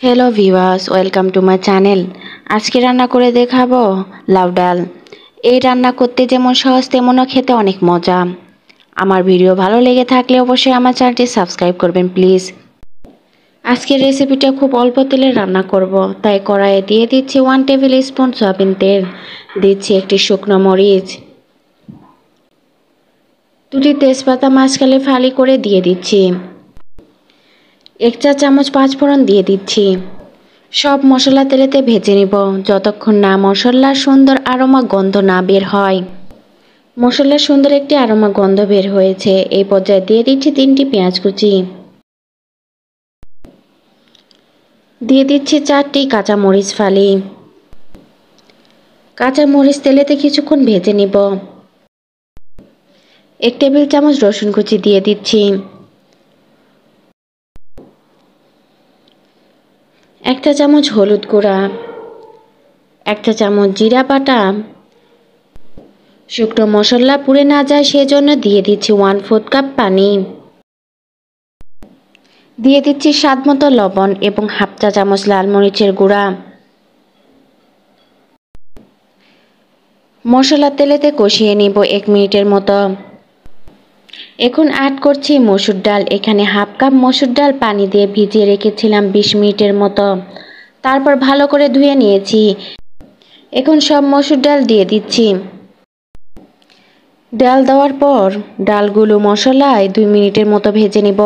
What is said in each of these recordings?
Hello viewers, welcome to my channel. আজকে রান্না করে দেখাবো লাউ ডাল। এই রান্না করতে যেমন সহজ তেমনও খেতে অনেক মজা। আমার ভিডিও ভালো লেগে থাকলে অবশ্যই আমার চ্যানেলটি সাবস্ক্রাইব করবেন প্লিজ। আজকের রেসিপিটা খুব অল্প তেলে রান্না করব, তাই কড়াইয়ে দিয়ে দিচ্ছি 1 টেবিল স্পুন সয়াবিন তেল, দিচ্ছি একটি শুকনো মরিচ, 2টি তেজপাতা মাঝখানে ফালি করে দিয়ে দিচ্ছি, 1 চা চামচ পাঁচফোড়ন দিয়ে দিচ্ছি। সব মশলা তেলেতে ভেজে নিব যতক্ষণ না মশলার সুন্দর আরোমা গন্ধ না বের হয়। মশলার সুন্দর একটি আরোমা গন্ধ বের হয়েছে। এই পর্যায়ে দিয়ে দিচ্ছি 3টি পেঁয়াজ কুচি, দিয়ে দিচ্ছি 4টি কাঁচা মরিচ ফালি। কাঁচা মরিচ তেলেতে কিছুক্ষণ ভেজে নিব। 1 টেবিল চামচ রসুন কুচি দিয়ে দিচ্ছি, 1 চা চামচ হলুদ গুঁড়া, 1 চা চামচ জিরা বাটা। শুকনো মশলা পুড়ে না যায় সেজন্য দিয়ে দিচ্ছি 1/4 কাপ পানি, দিয়ে দিচ্ছি স্বাদ মতো লবণ এবং 1/2 চা চামচ লাল মরিচের গুঁড়া। মশলা তেলেতে কষিয়ে নিব 1 মিনিটের মতো। এখন অ্যাড করছি মসুর ডাল। এখানে 1/2 কাপ মসুর ডাল পানি দিয়ে ভিজিয়ে রেখেছিলাম 20 মিনিটের মতো, তারপর ভালো করে ধুয়ে নিয়েছি। এখন সব মসুর ডাল দিয়ে দিচ্ছি। ডাল দেওয়ার পর ডালগুলো মশলায় 2 মিনিটের মতো ভেজে নিব।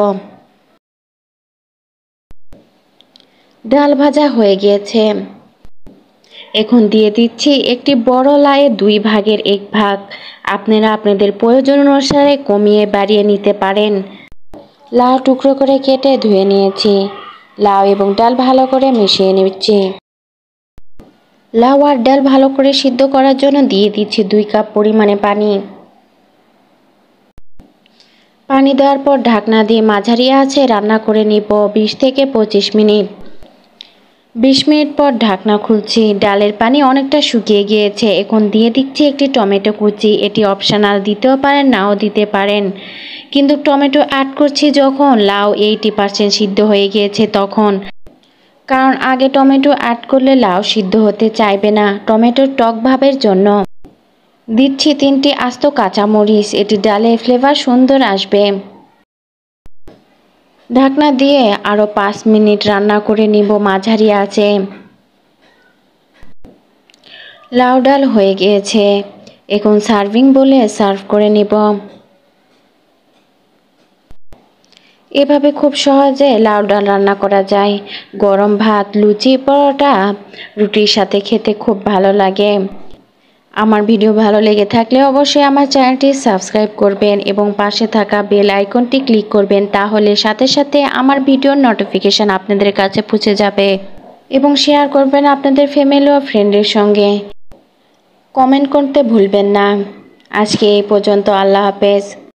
ডাল ভাজা হয়ে গিয়েছে। এখন দিয়ে দিচ্ছি একটি বড় লাউয়ের 2 ভাগের 1 ভাগ। আপনারা আপনাদের প্রয়োজন অনুসারে কমিয়ে বাড়িয়ে নিতে পারেন। লাউ টুকরো করে কেটে ধুয়ে নিয়েছি। লাউ এবং ডাল ভালো করে মিশিয়ে নিচ্ছি। লাউ আর ডাল ভালো করে সিদ্ধ করার জন্য দিয়ে দিচ্ছি 2 কাপ পরিমাণে পানি। পানি দেওয়ার পর ঢাকনা দিয়ে মাঝারি আঁচে রান্না করে নিব 20 থেকে 25 মিনিট। 20 মিনিট পর ঢাকনা খুলছি। ডালের পানি অনেকটা শুকিয়ে গিয়েছে। এখন দিয়ে দিচ্ছি একটি টমেটো কুচি। এটি অপশনাল, দিতেও পারেন নাও দিতে পারেন, কিন্তু টমেটো অ্যাড করছি যখন লাউ 80% সিদ্ধ হয়ে গিয়েছে তখন, কারণ আগে টমেটো অ্যাড করলে লাউ সিদ্ধ হতে চাইবে না টমেটোর টক ভাবের জন্য। দিচ্ছি 3টি আস্ত কাঁচামরিচ, এটি ডালের ফ্লেভার সুন্দর আসবে। ঢাকনা দিয়ে আরও 5 মিনিট রান্না করে নিব মাঝারি আঁচে। লাউ ডাল হয়ে গিয়েছে। এখন সার্ভিং বলে সার্ভ করে নিব। এভাবে খুব সহজে লাউ ডাল রান্না করা যায়। গরম ভাত, লুচি, পরোটা, রুটির সাথে খেতে খুব ভালো লাগে। আমার ভিডিও ভালো লেগে থাকলে অবশ্যই আমার চ্যানেলটি সাবস্ক্রাইব করবেন এবং পাশে থাকা বেল আইকনটি ক্লিক করবেন, তাহলে সাথে সাথে আমার ভিডিওর নোটিফিকেশন আপনাদের কাছে পৌঁছে যাবে। এবং শেয়ার করবেন আপনাদের ফ্যামিলি ও ফ্রেন্ডের সঙ্গে। কমেন্ট করতে ভুলবেন না। আজকে এই পর্যন্ত। আল্লাহ হাফেজ।